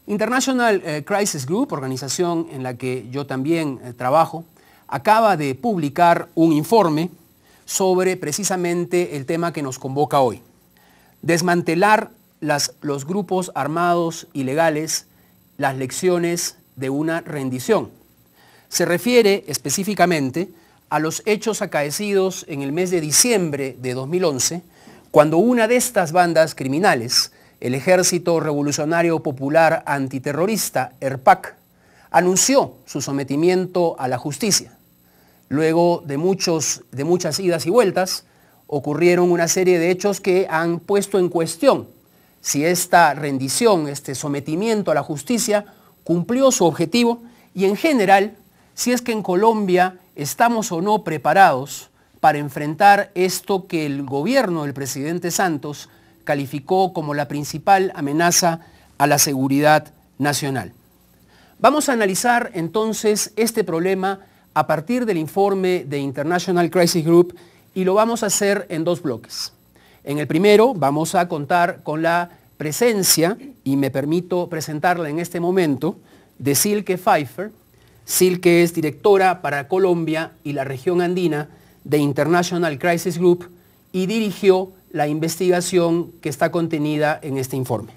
International Crisis Group, organización en la que yo también trabajo, acaba de publicar un informe sobre precisamente el tema que nos convoca hoy. Desmantelar los grupos armados ilegales, las lecciones de una rendición. Se refiere específicamente a los hechos acaecidos en el mes de diciembre de 2011, cuando una de estas bandas criminales, el Ejército Revolucionario Popular Antiterrorista, ERPAC, anunció su sometimiento a la justicia. Luego de muchas idas y vueltas, ocurrieron una serie de hechos que han puesto en cuestión si esta rendición, este sometimiento a la justicia, cumplió su objetivo y en general, si es que en Colombia estamos o no preparados para enfrentar esto que el gobierno del presidente Santos calificó como la principal amenaza a la seguridad nacional. Vamos a analizar entonces este problema a partir del informe de International Crisis Group y lo vamos a hacer en dos bloques. En el primero vamos a contar con la presencia, y me permito presentarla en este momento, de Silke Pfeiffer. Silke es directora para Colombia y la región andina de International Crisis Group y dirigió la investigación que está contenida en este informe.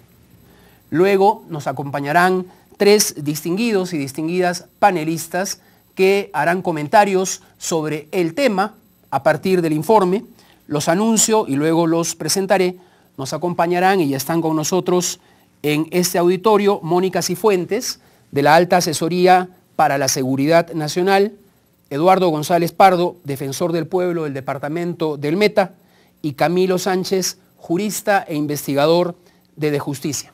Luego nos acompañarán tres distinguidos y distinguidas panelistas que harán comentarios sobre el tema a partir del informe. Los anuncio y luego los presentaré. Nos acompañarán y ya están con nosotros en este auditorio Mónica Cifuentes, de la Alta Asesoría para la Seguridad Nacional, Eduardo González Pardo, defensor del pueblo del departamento del Meta, y Camilo Sánchez, jurista e investigador de Justicia.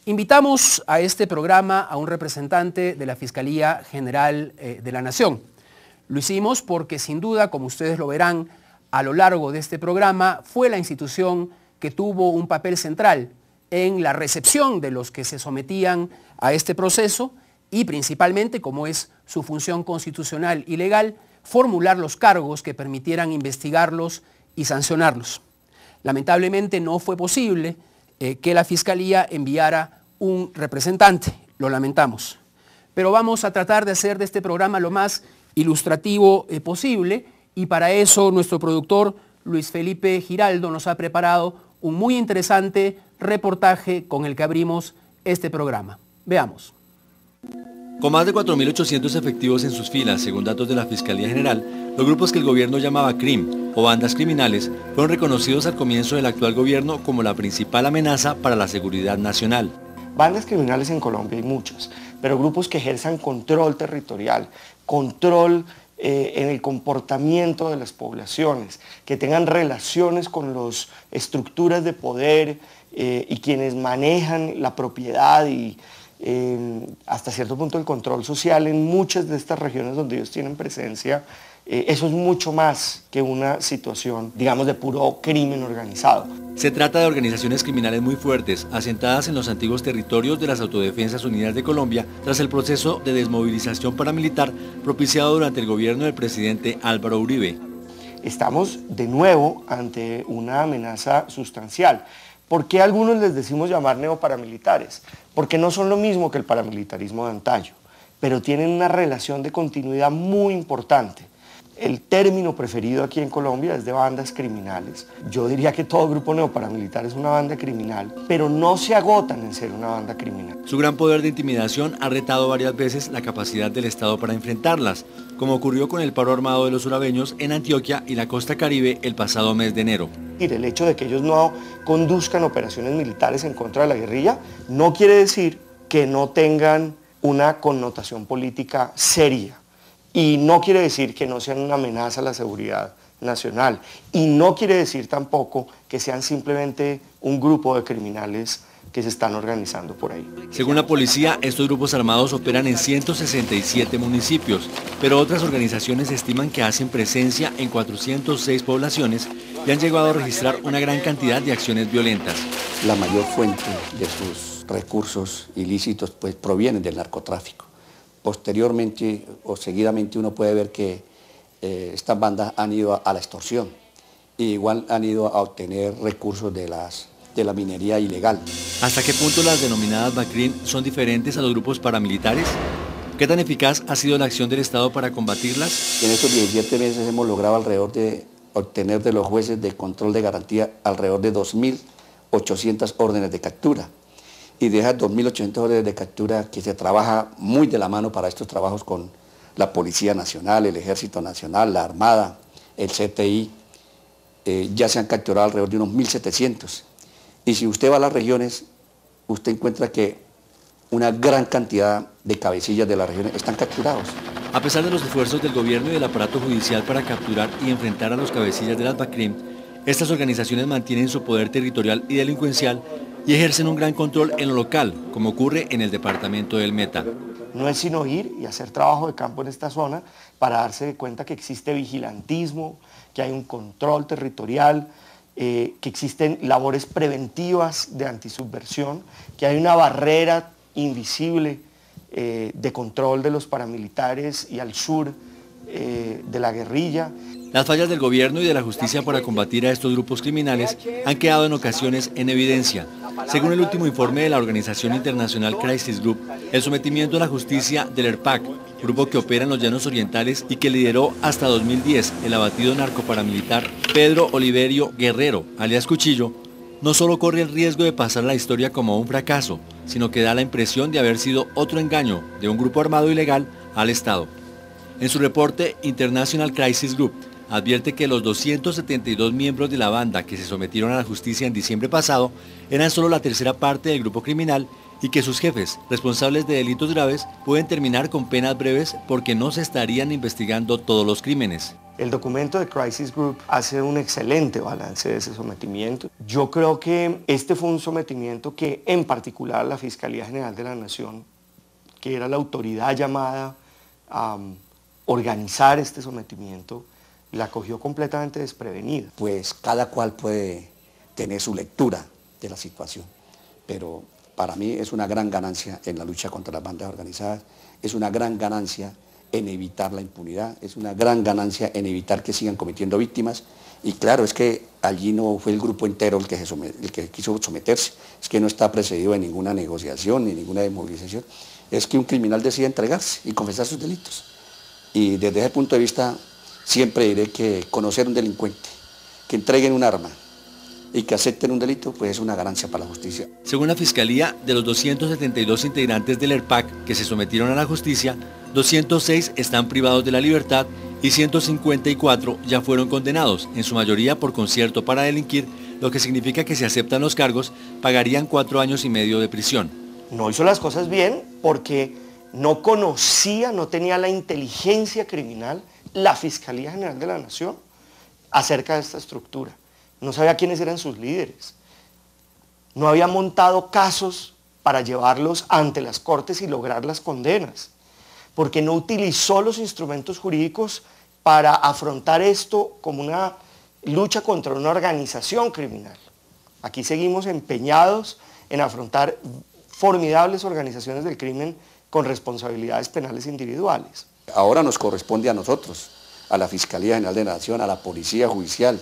Invitamos a este programa a un representante de la Fiscalía General de la Nación. Lo hicimos porque sin duda, como ustedes lo verán a lo largo de este programa, fue la institución que tuvo un papel central en la recepción de los que se sometían a este proceso y principalmente, como es su función constitucional y legal, formular los cargos que permitieran investigarlos y sancionarlos. Lamentablemente no fue posible que la Fiscalía enviara un representante, lo lamentamos. Pero vamos a tratar de hacer de este programa lo más ilustrativo posible y para eso nuestro productor Luis Felipe Giraldo nos ha preparado un muy interesante reportaje con el que abrimos este programa. Veamos. Con más de 4.800 efectivos en sus filas, según datos de la Fiscalía General, los grupos que el gobierno llamaba CRIM o bandas criminales fueron reconocidos al comienzo del actual gobierno como la principal amenaza para la seguridad nacional. Bandas criminales en Colombia hay muchas, pero grupos que ejerzan control territorial, control en el comportamiento de las poblaciones, que tengan relaciones con las estructuras de poder y quienes manejan la propiedad y hasta cierto punto el control social en muchas de estas regiones donde ellos tienen presencia, eso es mucho más que una situación, digamos, de puro crimen organizado. Se trata de organizaciones criminales muy fuertes, asentadas en los antiguos territorios de las Autodefensas Unidas de Colombia, tras el proceso de desmovilización paramilitar propiciado durante el gobierno del presidente Álvaro Uribe. Estamos de nuevo ante una amenaza sustancial. ¿Por qué a algunos les decimos llamar neoparamilitares? Porque no son lo mismo que el paramilitarismo de antaño, pero tienen una relación de continuidad muy importante. El término preferido aquí en Colombia es de bandas criminales. Yo diría que todo grupo neoparamilitar es una banda criminal, pero no se agotan en ser una banda criminal. Su gran poder de intimidación ha retado varias veces la capacidad del Estado para enfrentarlas, como ocurrió con el paro armado de los surabeños en Antioquia y la costa Caribe el pasado mes de enero. El hecho de que ellos no conduzcan operaciones militares en contra de la guerrilla no quiere decir que no tengan una connotación política seria. Y no quiere decir que no sean una amenaza a la seguridad nacional. Y no quiere decir tampoco que sean simplemente un grupo de criminales que se están organizando por ahí. Según la policía, estos grupos armados operan en 167 municipios, pero otras organizaciones estiman que hacen presencia en 406 poblaciones y han llegado a registrar una gran cantidad de acciones violentas. La mayor fuente de sus recursos ilícitos pues provienen del narcotráfico. Posteriormente o seguidamente uno puede ver que estas bandas han ido a la extorsión e igual han ido a obtener recursos de la minería ilegal. ¿Hasta qué punto las denominadas BACRIM son diferentes a los grupos paramilitares? ¿Qué tan eficaz ha sido la acción del Estado para combatirlas? En estos 17 meses hemos logrado alrededor de obtener de los jueces de control de garantía alrededor de 2.800 órdenes de captura. Y de esas 2.800 órdenes de captura que se trabaja muy de la mano para estos trabajos con la Policía Nacional, el Ejército Nacional, la Armada, el CTI, ya se han capturado alrededor de unos 1.700. Y si usted va a las regiones, usted encuentra que una gran cantidad de cabecillas de las regiones están capturados. A pesar de los esfuerzos del gobierno y del aparato judicial para capturar y enfrentar a los cabecillas de las BACRIM, estas organizaciones mantienen su poder territorial y delincuencial y ejercen un gran control en lo local, como ocurre en el departamento del Meta. No es sino ir y hacer trabajo de campo en esta zona para darse cuenta que existe vigilantismo, que hay un control territorial, que existen labores preventivas de antisubversión, que hay una barrera invisible de control de los paramilitares y al sur de la guerrilla. Las fallas del gobierno y de la justicia para combatir a estos grupos criminales han quedado en ocasiones en evidencia. Según el último informe de la Organización Internacional Crisis Group, el sometimiento a la justicia del ERPAC, grupo que opera en los llanos orientales y que lideró hasta 2010 el abatido narcoparamilitar Pedro Oliverio Guerrero, alias Cuchillo, no solo corre el riesgo de pasar la historia como un fracaso, sino que da la impresión de haber sido otro engaño de un grupo armado ilegal al Estado. En su reporte, International Crisis Group advierte que los 272 miembros de la banda que se sometieron a la justicia en diciembre pasado eran solo la tercera parte del grupo criminal y que sus jefes, responsables de delitos graves, pueden terminar con penas breves porque no se estarían investigando todos los crímenes. El documento de Crisis Group hace un excelente balance de ese sometimiento. Yo creo que este fue un sometimiento que en particular la Fiscalía General de la Nación, que era la autoridad llamada a organizar este sometimiento, la cogió completamente desprevenida. Pues cada cual puede tener su lectura de la situación, pero para mí es una gran ganancia en la lucha contra las bandas organizadas, es una gran ganancia en evitar la impunidad, es una gran ganancia en evitar que sigan cometiendo víctimas. Y claro, es que allí no fue el grupo entero el que quiso someterse, es que no está precedido de ninguna negociación ni ninguna desmovilización, es que un criminal decide entregarse y confesar sus delitos. Y desde ese punto de vista siempre diré que conocer a un delincuente, que entreguen un arma y que acepten un delito, pues es una ganancia para la justicia. Según la Fiscalía, de los 272 integrantes del ERPAC que se sometieron a la justicia, 206 están privados de la libertad y 154 ya fueron condenados, en su mayoría por concierto para delinquir, lo que significa que si aceptan los cargos, pagarían 4 años y medio de prisión. No hizo las cosas bien porque no conocía, no tenía la inteligencia criminal la Fiscalía General de la Nación acerca de esta estructura. No sabía quiénes eran sus líderes. No había montado casos para llevarlos ante las cortes y lograr las condenas, porque no utilizó los instrumentos jurídicos para afrontar esto como una lucha contra una organización criminal. Aquí seguimos empeñados en afrontar formidables organizaciones del crimen con responsabilidades penales individuales. Ahora nos corresponde a nosotros, a la Fiscalía General de la Nación, a la Policía Judicial,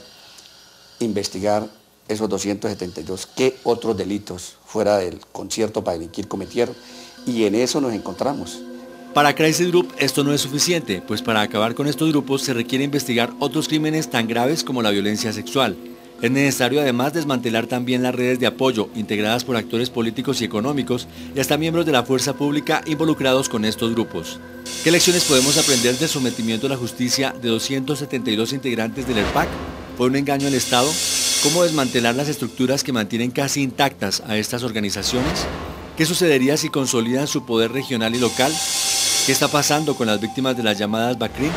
investigar esos 272, qué otros delitos fuera del concierto para delinquir cometieron, y en eso nos encontramos. Para Crisis Group esto no es suficiente, pues para acabar con estos grupos se requiere investigar otros crímenes tan graves como la violencia sexual. Es necesario además desmantelar también las redes de apoyo integradas por actores políticos y económicos y hasta miembros de la fuerza pública involucrados con estos grupos. ¿Qué lecciones podemos aprender del sometimiento a la justicia de 272 integrantes del ERPAC? ¿Fue un engaño al Estado? ¿Cómo desmantelar las estructuras que mantienen casi intactas a estas organizaciones? ¿Qué sucedería si consolidan su poder regional y local? ¿Qué está pasando con las víctimas de las llamadas BACRIM?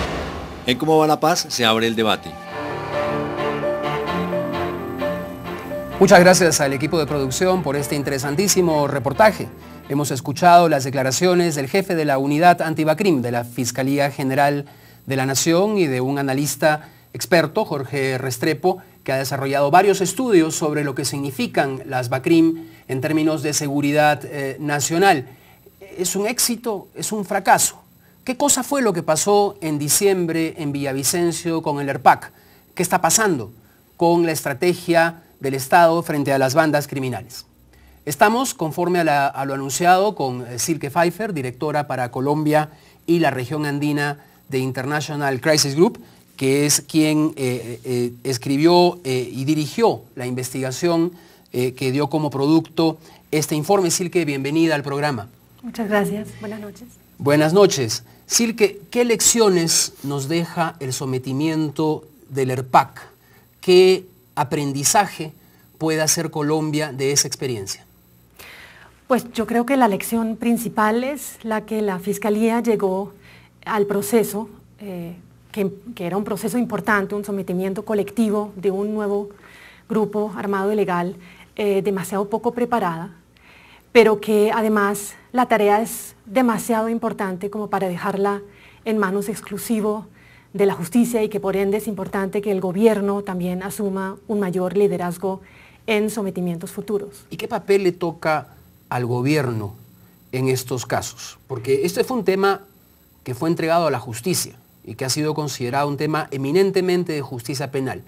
En Cómo va la paz se abre el debate. Muchas gracias al equipo de producción por este interesantísimo reportaje. Hemos escuchado las declaraciones del jefe de la unidad anti-BACRIM de la Fiscalía General de la Nación y de un analista experto, Jorge Restrepo, que ha desarrollado varios estudios sobre lo que significan las BACRIM en términos de seguridad nacional. ¿Es un éxito? ¿Es un fracaso? ¿Qué cosa fue lo que pasó en diciembre en Villavicencio con el ERPAC? ¿Qué está pasando con la estrategia del Estado frente a las bandas criminales? Estamos, conforme a lo anunciado, con Silke Pfeiffer, directora para Colombia y la región andina de International Crisis Group, que es quien escribió y dirigió la investigación que dio como producto este informe. Silke, bienvenida al programa. Muchas gracias. Buenas noches. Buenas noches. Silke, ¿qué lecciones nos deja el sometimiento del ERPAC? ¿Qué aprendizaje puede hacer Colombia de esa experiencia? Pues yo creo que la lección principal es la que la Fiscalía llegó al proceso, que era un proceso importante, un sometimiento colectivo de un nuevo grupo armado ilegal, demasiado poco preparada, pero que además la tarea es demasiado importante como para dejarla en manos exclusivo de la justicia y que por ende es importante que el gobierno también asuma un mayor liderazgo en sometimientos futuros. ¿Y qué papel le toca al gobierno en estos casos? Porque este fue un tema que fue entregado a la justicia y que ha sido considerado un tema eminentemente de justicia penal.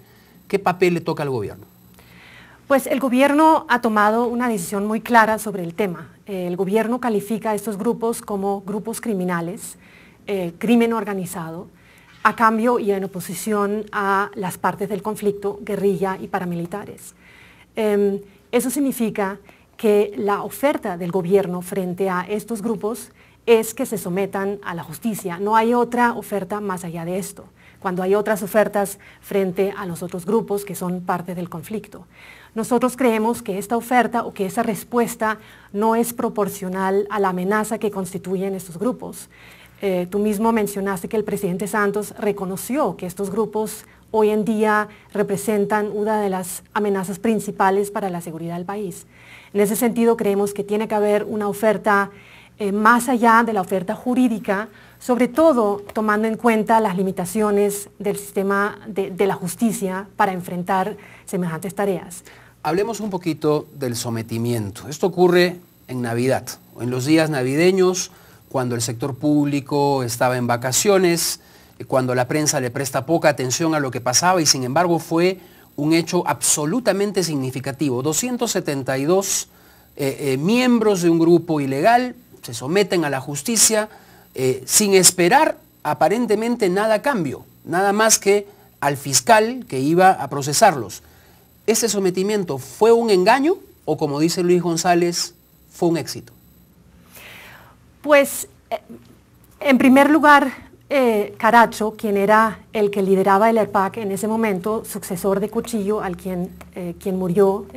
¿Qué papel le toca al gobierno? Pues el gobierno ha tomado una decisión muy clara sobre el tema. El gobierno califica a estos grupos como grupos criminales, crimen organizado, a cambio y en oposición a las partes del conflicto, guerrilla y paramilitares. Eso significa que la oferta del gobierno frente a estos grupos es que se sometan a la justicia. No hay otra oferta más allá de esto, cuando hay otras ofertas frente a los otros grupos que son parte del conflicto. Nosotros creemos que esta oferta o que esa respuesta no es proporcional a la amenaza que constituyen estos grupos. Tú mismo mencionaste que el presidente Santos reconoció que estos grupos hoy en día representan una de las amenazas principales para la seguridad del país. En ese sentido, creemos que tiene que haber una oferta más allá de la oferta jurídica, sobre todo tomando en cuenta las limitaciones del sistema de la justicia para enfrentar semejantes tareas. Hablemos un poquito del sometimiento. Esto ocurre en Navidad, en los días navideños, cuando el sector público estaba en vacaciones, cuando la prensa le presta poca atención a lo que pasaba y sin embargo fue un hecho absolutamente significativo. 272 miembros de un grupo ilegal se someten a la justicia sin esperar aparentemente nada a cambio, nada más que al fiscal que iba a procesarlos. ¿Ese sometimiento fue un engaño o, como dice Luis González, fue un éxito? Pues, en primer lugar, Caracho, quien era el que lideraba el ERPAC en ese momento, sucesor de Cuchillo, quien murió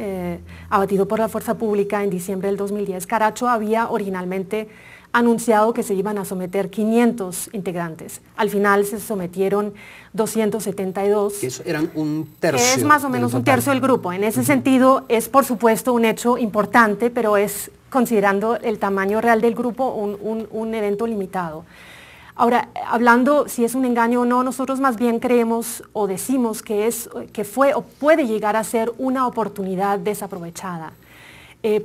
abatido por la fuerza pública en diciembre del 2010, Caracho había originalmente anunciado que se iban a someter 500 integrantes. Al final se sometieron 272. Eso eran un tercio. Que es más o menos un tercio del grupo. En ese sentido, es por supuesto un hecho importante, pero es, considerando el tamaño real del grupo, un evento limitado. Ahora, hablando si es un engaño o no, nosotros más bien creemos o decimos que fue o puede llegar a ser una oportunidad desaprovechada.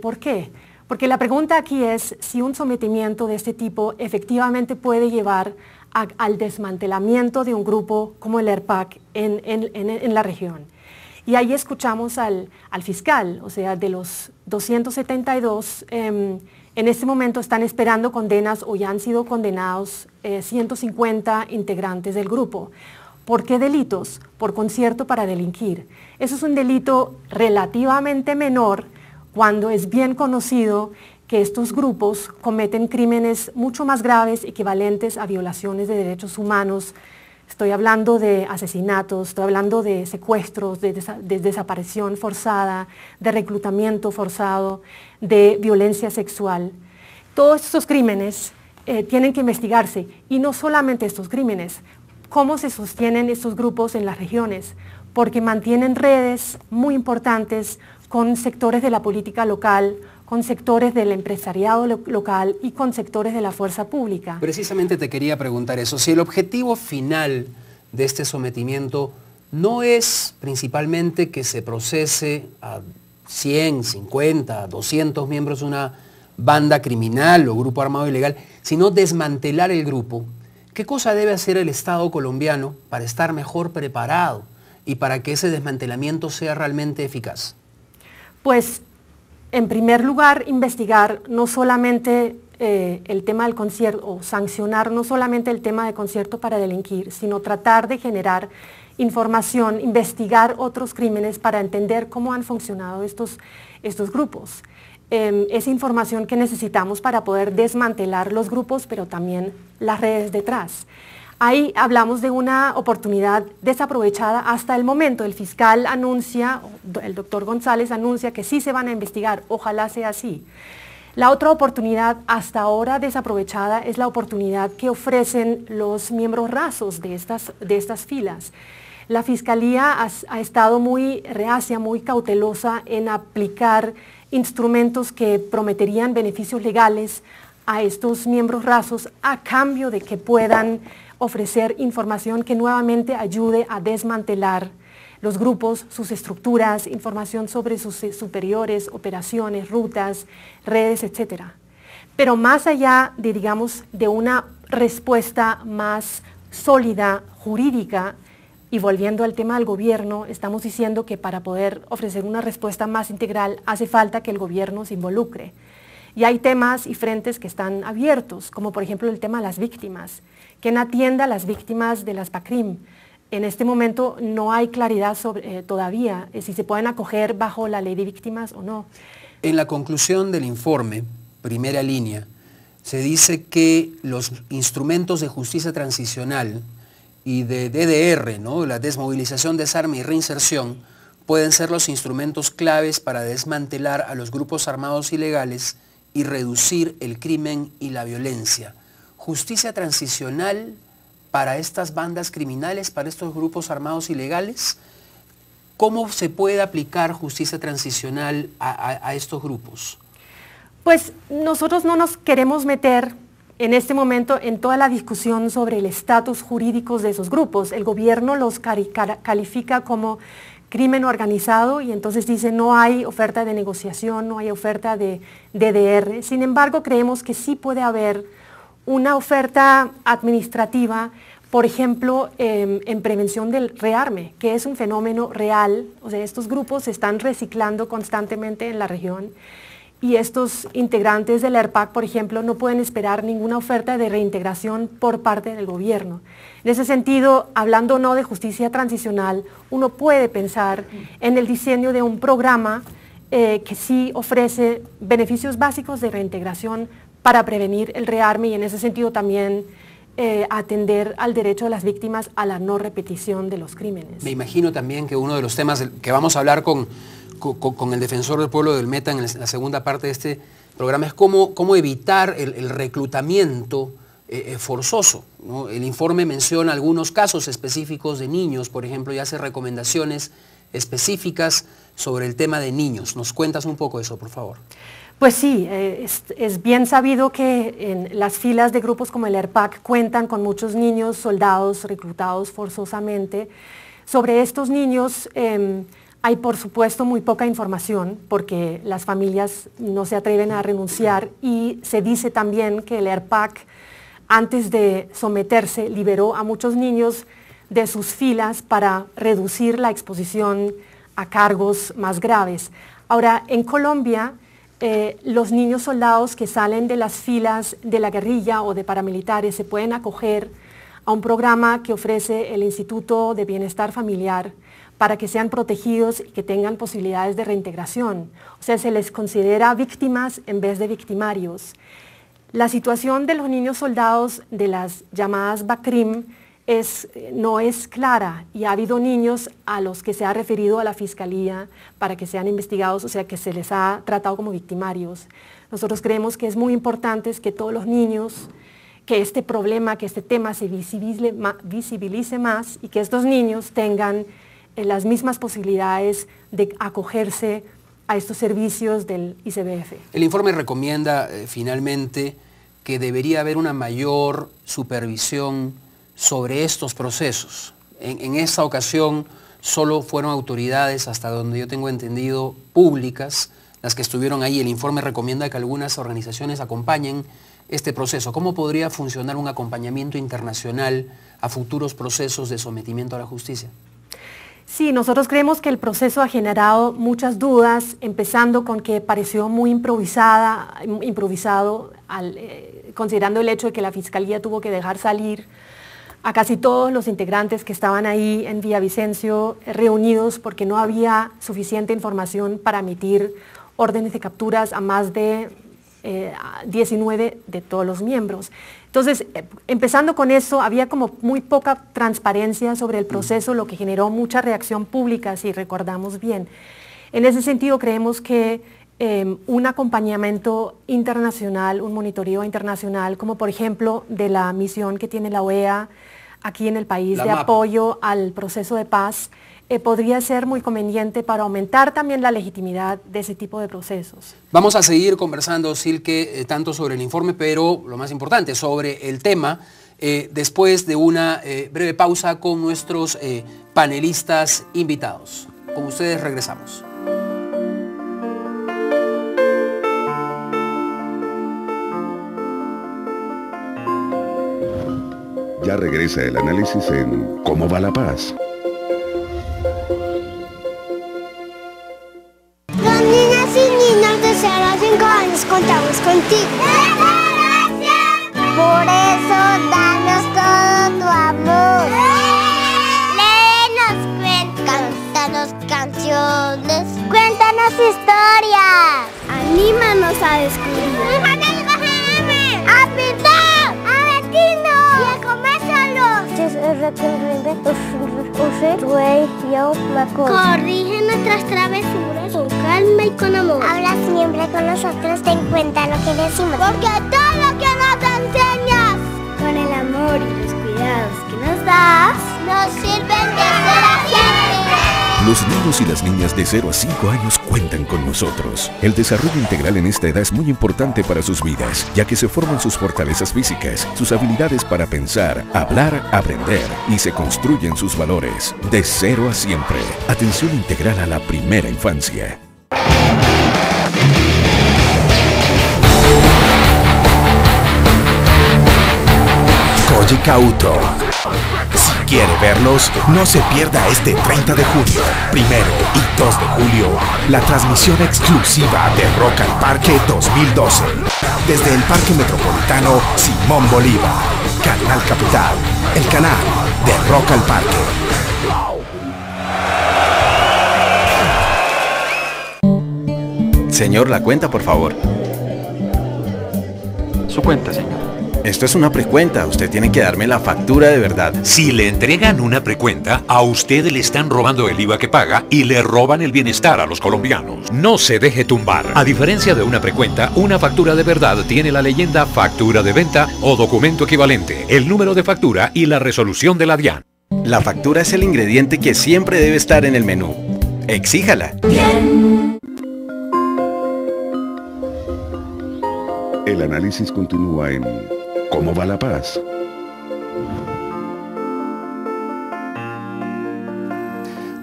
¿Por qué? Porque la pregunta aquí es si un sometimiento de este tipo efectivamente puede llevar al desmantelamiento de un grupo como el ERPAC en la región. Y ahí escuchamos al fiscal, o sea, de los 272, en este momento están esperando condenas o ya han sido condenados 150 integrantes del grupo. ¿Por qué delitos? Por concierto para delinquir. Eso es un delito relativamente menor cuando es bien conocido que estos grupos cometen crímenes mucho más graves, equivalentes a violaciones de derechos humanos. Estoy hablando de asesinatos, estoy hablando de secuestros, de desaparición forzada, de reclutamiento forzado, de violencia sexual. Todos estos crímenes tienen que investigarse, y no solamente estos crímenes. ¿Cómo se sostienen estos grupos en las regiones? Porque mantienen redes muy importantes con sectores de la política local, con sectores del empresariado local y con sectores de la fuerza pública. Precisamente te quería preguntar eso. Si el objetivo final de este sometimiento no es principalmente que se procese a 100, 50, 200 miembros de una banda criminal o grupo armado ilegal, sino desmantelar el grupo, ¿qué cosa debe hacer el Estado colombiano para estar mejor preparado y para que ese desmantelamiento sea realmente eficaz? Pues en primer lugar, investigar no solamente el tema del concierto, o sancionar no solamente el tema de concierto para delinquir, sino tratar de generar información, investigar otros crímenes para entender cómo han funcionado estos grupos. Es información que necesitamos para poder desmantelar los grupos, pero también las redes detrás. Ahí hablamos de una oportunidad desaprovechada hasta el momento. El fiscal anuncia, el doctor González anuncia que sí se van a investigar, ojalá sea así. La otra oportunidad hasta ahora desaprovechada es la oportunidad que ofrecen los miembros rasos de estas filas. La Fiscalía ha estado muy reacia, muy cautelosa en aplicar instrumentos que prometerían beneficios legales a estos miembros rasos a cambio de que puedan ofrecer información que nuevamente ayude a desmantelar los grupos, sus estructuras, información sobre sus superiores, operaciones, rutas, redes, etc. Pero más allá de, digamos, de una respuesta más sólida, jurídica, y volviendo al tema del gobierno, estamos diciendo que para poder ofrecer una respuesta más integral hace falta que el gobierno se involucre. Y hay temas y frentes que están abiertos, como por ejemplo el tema de las víctimas. ¿Quién atienda a las víctimas de las BACRIM? En este momento no hay claridad sobre, todavía si se pueden acoger bajo la ley de víctimas o no. En la conclusión del informe, primera línea, se dice que los instrumentos de justicia transicional y de DDR, ¿no?, la desmovilización, desarme y reinserción, pueden ser los instrumentos claves para desmantelar a los grupos armados ilegales y reducir el crimen y la violencia. Justicia transicional para estas bandas criminales, para estos grupos armados ilegales. ¿Cómo se puede aplicar justicia transicional a estos grupos? Pues nosotros no nos queremos meter en este momento en toda la discusión sobre el estatus jurídico de esos grupos. El gobierno los califica como crimen organizado y entonces dice no hay oferta de negociación, no hay oferta de DDR. Sin embargo, creemos que sí puede haber una oferta administrativa, por ejemplo, en prevención del rearme, que es un fenómeno real. O sea, estos grupos se están reciclando constantemente en la región y estos integrantes del ERPAC, por ejemplo, no pueden esperar ninguna oferta de reintegración por parte del gobierno. En ese sentido, hablando no de justicia transicional, uno puede pensar en el diseño de un programa que sí ofrece beneficios básicos de reintegración para prevenir el rearme y en ese sentido también atender al derecho de las víctimas a la no repetición de los crímenes. Me imagino también que uno de los temas que vamos a hablar con el defensor del pueblo del Meta en la segunda parte de este programa es cómo evitar el reclutamiento forzoso, ¿no? El informe menciona algunos casos específicos de niños, por ejemplo, y hace recomendaciones específicas sobre el tema de niños. ¿Nos cuentas un poco eso, por favor? Pues sí, es bien sabido que en las filas de grupos como el ERPAC cuentan con muchos niños soldados reclutados forzosamente. Sobre estos niños hay por supuesto muy poca información porque las familias no se atreven a renunciar y se dice también que el ERPAC antes de someterse liberó a muchos niños de sus filas para reducir la exposición a cargos más graves. Ahora, en Colombia, los niños soldados que salen de las filas de la guerrilla o de paramilitares se pueden acoger a un programa que ofrece el Instituto de Bienestar Familiar para que sean protegidos y que tengan posibilidades de reintegración. O sea, se les considera víctimas en vez de victimarios. La situación de los niños soldados de las llamadas BACRIM no es clara y ha habido niños a los que se ha referido a la Fiscalía para que sean investigados, o sea que se les ha tratado como victimarios. Nosotros creemos que es muy importante que todos los niños, que este problema, que este tema se visibilice más y que estos niños tengan las mismas posibilidades de acogerse a estos servicios del ICBF. El informe recomienda finalmente que debería haber una mayor supervisión sobre estos procesos. En esta ocasión solo fueron autoridades, hasta donde yo tengo entendido, públicas, las que estuvieron ahí. El informe recomienda que algunas organizaciones acompañen este proceso. ¿Cómo podría funcionar un acompañamiento internacional a futuros procesos de sometimiento a la justicia? Sí, nosotros creemos que el proceso ha generado muchas dudas, empezando con que pareció muy improvisado, considerando el hecho de que la Fiscalía tuvo que dejar salir a casi todos los integrantes que estaban ahí en Villavicencio reunidos porque no había suficiente información para emitir órdenes de capturas a más de 19 de todos los miembros. Entonces, empezando con eso, había como muy poca transparencia sobre el proceso, lo que generó mucha reacción pública, si recordamos bien. En ese sentido, creemos que un acompañamiento internacional, un monitoreo internacional, como por ejemplo de la misión que tiene la OEA aquí en el país de apoyo al proceso de paz, podría ser muy conveniente para aumentar también la legitimidad de ese tipo de procesos. Vamos a seguir conversando, Silke, tanto sobre el informe, pero lo más importante, sobre el tema, después de una breve pausa con nuestros panelistas invitados. Con ustedes regresamos. Ya regresa el análisis en ¿Cómo va la paz? Las niñas y niños de 0 a 5 años contamos contigo. Por eso danos todo tu amor. Léenos cuentos, cántanos canciones, cuéntanos historias. Anímanos a descubrir. ¡A pintar! ¡A vestirnos! ¡Y a comer solos! Corrige nuestras travesuras con calma y con amor. Habla siempre con nosotros, ten en cuenta lo que decimos. Porque todo lo que nos enseñas, con el amor y los cuidados que nos das, nos sirven de ser siempre. Los niños y las niñas de 0 a 5 años cuentan con nosotros. El desarrollo integral en esta edad es muy importante para sus vidas, ya que se forman sus fortalezas físicas, sus habilidades para pensar, hablar, aprender y se construyen sus valores. De 0 a siempre. Atención integral a la primera infancia. Koji Kauto. Si quiere verlos, no se pierda este 30 de junio, 1 y 2 de julio, la transmisión exclusiva de Rock al Parque 2012. Desde el Parque Metropolitano Simón Bolívar, Canal Capital, el canal de Rock al Parque. Señor, la cuenta, por favor. Su cuenta, señor. Esto es una precuenta, usted tiene que darme la factura de verdad. Si le entregan una precuenta, a usted le están robando el IVA que paga y le roban el bienestar a los colombianos. No se deje tumbar. A diferencia de una precuenta, una factura de verdad tiene la leyenda factura de venta o documento equivalente, el número de factura y la resolución de la DIAN. La factura es el ingrediente que siempre debe estar en el menú. Exíjala. El análisis continúa en ¿Cómo va la paz?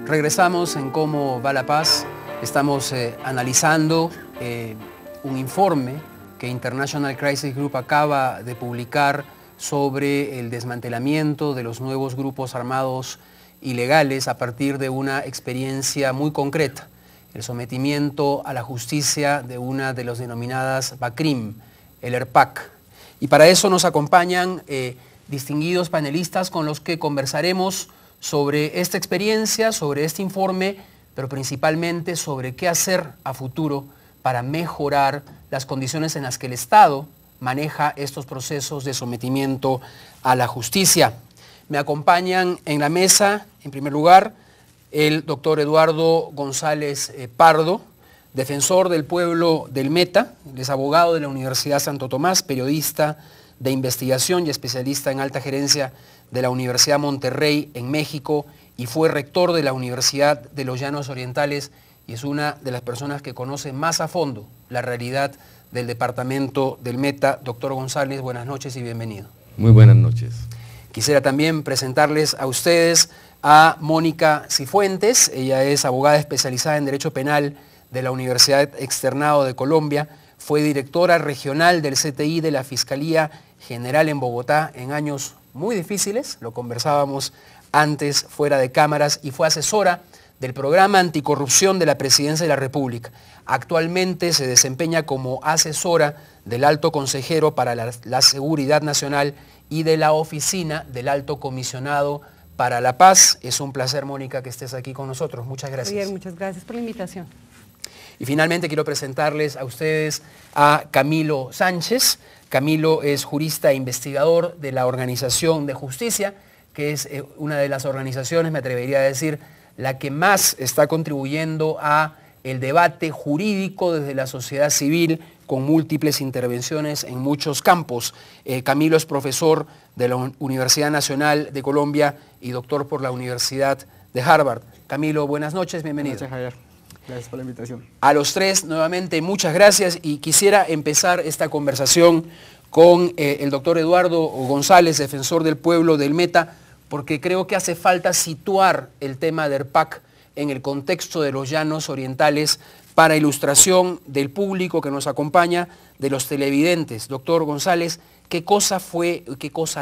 Regresamos en Cómo va la paz. Estamos analizando un informe que International Crisis Group acaba de publicar sobre el desmantelamiento de los nuevos grupos armados ilegales a partir de una experiencia muy concreta, el sometimiento a la justicia de una de las denominadas BACRIM, el ERPAC. Y para eso nos acompañan distinguidos panelistas con los que conversaremos sobre esta experiencia, sobre este informe, pero principalmente sobre qué hacer a futuro para mejorar las condiciones en las que el Estado maneja estos procesos de sometimiento a la justicia. Me acompañan en la mesa, en primer lugar, el doctor Eduardo González Pardo, defensor del pueblo del Meta, es abogado de la Universidad Santo Tomás, periodista de investigación y especialista en alta gerencia de la Universidad Monterrey en México y fue rector de la Universidad de los Llanos Orientales y es una de las personas que conoce más a fondo la realidad del departamento del Meta. Doctor González, buenas noches y bienvenido. Muy buenas noches. Quisiera también presentarles a ustedes a Mónica Cifuentes. Ella es abogada especializada en Derecho Penal de la Universidad Externado de Colombia, fue directora regional del CTI de la Fiscalía General en Bogotá en años muy difíciles, lo conversábamos antes fuera de cámaras y fue asesora del programa anticorrupción de la Presidencia de la República. Actualmente se desempeña como asesora del Alto Consejero para la Seguridad Nacional y de la Oficina del Alto Comisionado para la Paz. Es un placer, Mónica, que estés aquí con nosotros. Muchas gracias. Javier, muchas gracias por la invitación. Y finalmente quiero presentarles a ustedes a Camilo Sánchez. Camilo es jurista e investigador de la Organización de Justicia, que es una de las organizaciones, me atrevería a decir, la que más está contribuyendo a el debate jurídico desde la sociedad civil, con múltiples intervenciones en muchos campos. Camilo es profesor de la Universidad Nacional de Colombia y doctor por la Universidad de Harvard. Camilo, buenas noches, bienvenido. Buenas noches, Javier. Gracias por la invitación. A los tres, nuevamente, muchas gracias y quisiera empezar esta conversación con el doctor Eduardo González, defensor del pueblo del Meta, porque creo que hace falta situar el tema de ERPAC en el contexto de los llanos orientales para ilustración del público que nos acompaña, de los televidentes. Doctor González, ¿qué cosa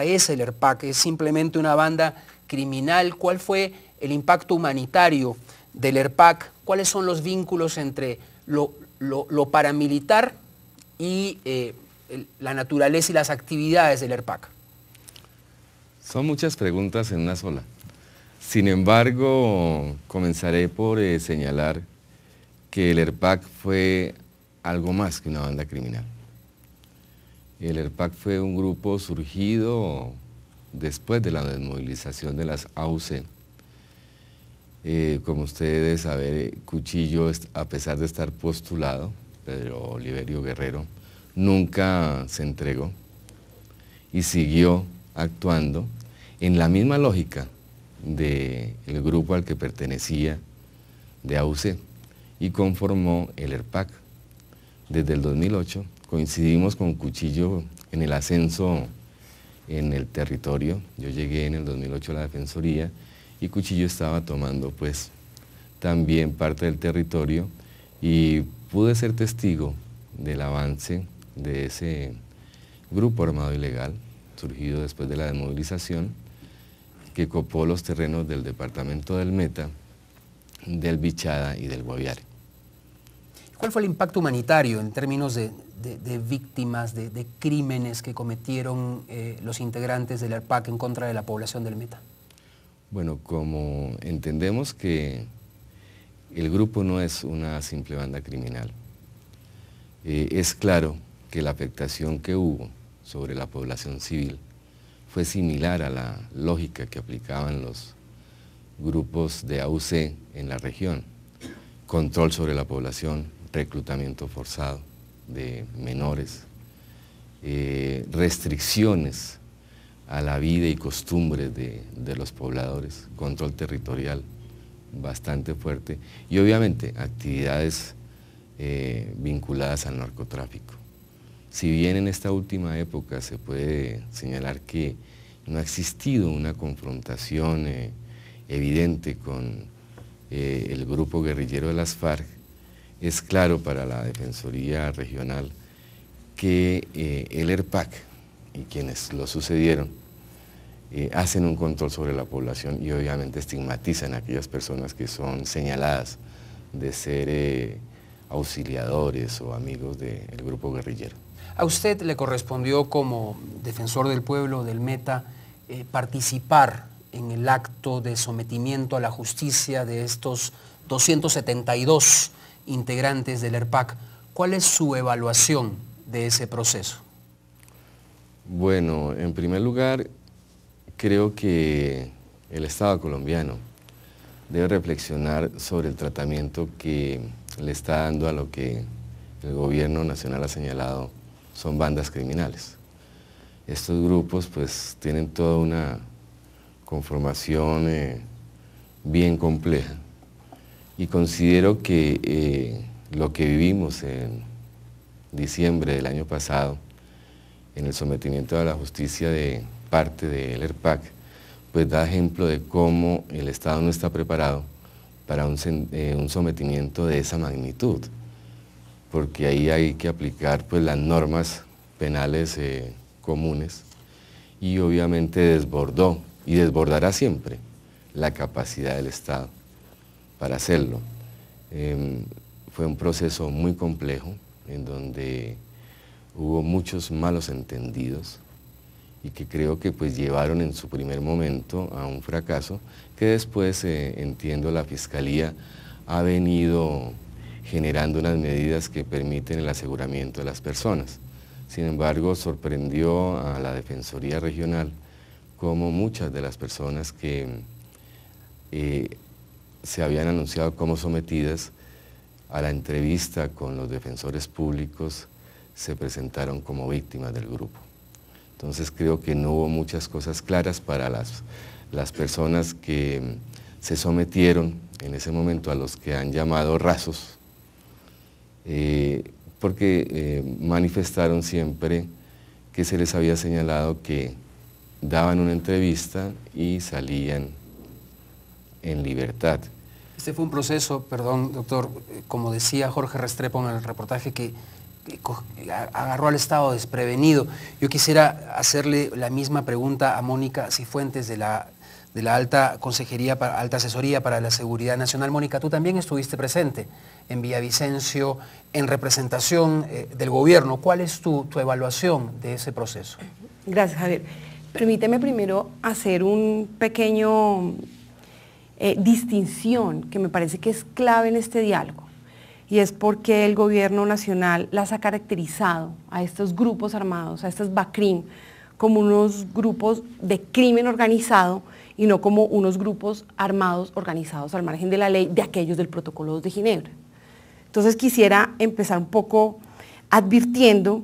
es el ERPAC? ¿Es simplemente una banda criminal? ¿Cuál fue el impacto humanitario del ERPAC? ¿Cuáles son los vínculos entre lo paramilitar y la naturaleza y las actividades del ERPAC? Son muchas preguntas en una sola. Sin embargo, comenzaré por señalar que el ERPAC fue algo más que una banda criminal. El ERPAC fue un grupo surgido después de la desmovilización de las AUC. Como ustedes deben saber, Cuchillo, a pesar de estar postulado, Pedro Oliverio Guerrero, nunca se entregó y siguió actuando en la misma lógica del grupo al que pertenecía de AUC y conformó el ERPAC. Desde el 2008 coincidimos con Cuchillo en el ascenso en el territorio. Yo llegué en el 2008 a la Defensoría y Cuchillo estaba tomando pues también parte del territorio y pude ser testigo del avance de ese grupo armado ilegal surgido después de la desmovilización, que copó los terrenos del departamento del Meta, del Bichada y del Guaviare. ¿Cuál fue el impacto humanitario en términos de víctimas, de crímenes que cometieron los integrantes del ERPAC en contra de la población del Meta? Bueno, como entendemos que el grupo no es una simple banda criminal, es claro que la afectación que hubo sobre la población civil fue similar a la lógica que aplicaban los grupos de AUC en la región. Control sobre la población, reclutamiento forzado de menores, restricciones a la vida y costumbres de los pobladores, control territorial bastante fuerte y obviamente actividades vinculadas al narcotráfico. Si bien en esta última época se puede señalar que no ha existido una confrontación evidente con el grupo guerrillero de las FARC, es claro para la Defensoría Regional que el ERPAC y quienes lo sucedieron hacen un control sobre la población y obviamente estigmatizan a aquellas personas que son señaladas de ser auxiliadores o amigos del grupo guerrillero. A usted le correspondió como defensor del pueblo del Meta participar en el acto de sometimiento a la justicia de estos 272 integrantes del ERPAC. ¿Cuál es su evaluación de ese proceso? Bueno, en primer lugar, creo que el Estado colombiano debe reflexionar sobre el tratamiento que le está dando a lo que el gobierno nacional ha señalado son bandas criminales. Estos grupos pues tienen toda una conformación bien compleja y considero que lo que vivimos en diciembre del año pasado en el sometimiento a la justicia de parte del ERPAC pues da ejemplo de cómo el Estado no está preparado para un sometimiento de esa magnitud, porque ahí hay que aplicar pues las normas penales comunes y obviamente desbordó y desbordará siempre la capacidad del Estado para hacerlo. Fue un proceso muy complejo en donde hubo muchos malos entendidos y que creo que pues llevaron en su primer momento a un fracaso que después, entiendo, la Fiscalía ha venido generando unas medidas que permiten el aseguramiento de las personas. Sin embargo, sorprendió a la Defensoría Regional como muchas de las personas que se habían anunciado como sometidas a la entrevista con los defensores públicos se presentaron como víctimas del grupo. Entonces creo que no hubo muchas cosas claras para las personas que se sometieron en ese momento a los que han llamado rasos, porque manifestaron siempre que se les había señalado que daban una entrevista y salían en libertad. Este fue un proceso, perdón, doctor, como decía Jorge Restrepo en el reportaje, que agarró al Estado desprevenido. Yo quisiera hacerle la misma pregunta a Mónica Cifuentes de la Alta Consejería, Alta Asesoría para la Seguridad Nacional. Mónica, tú también estuviste presente en Villavicencio en representación del gobierno. ¿Cuál es tu evaluación de ese proceso? Gracias, Javier. Permíteme primero hacer un pequeño distinción que me parece que es clave en este diálogo, y es porque el gobierno nacional las ha caracterizado a estos grupos armados, a estos BACRIM, como unos grupos de crimen organizado y no como unos grupos armados organizados al margen de la ley de aquellos del Protocolo de Ginebra. Entonces quisiera empezar un poco advirtiendo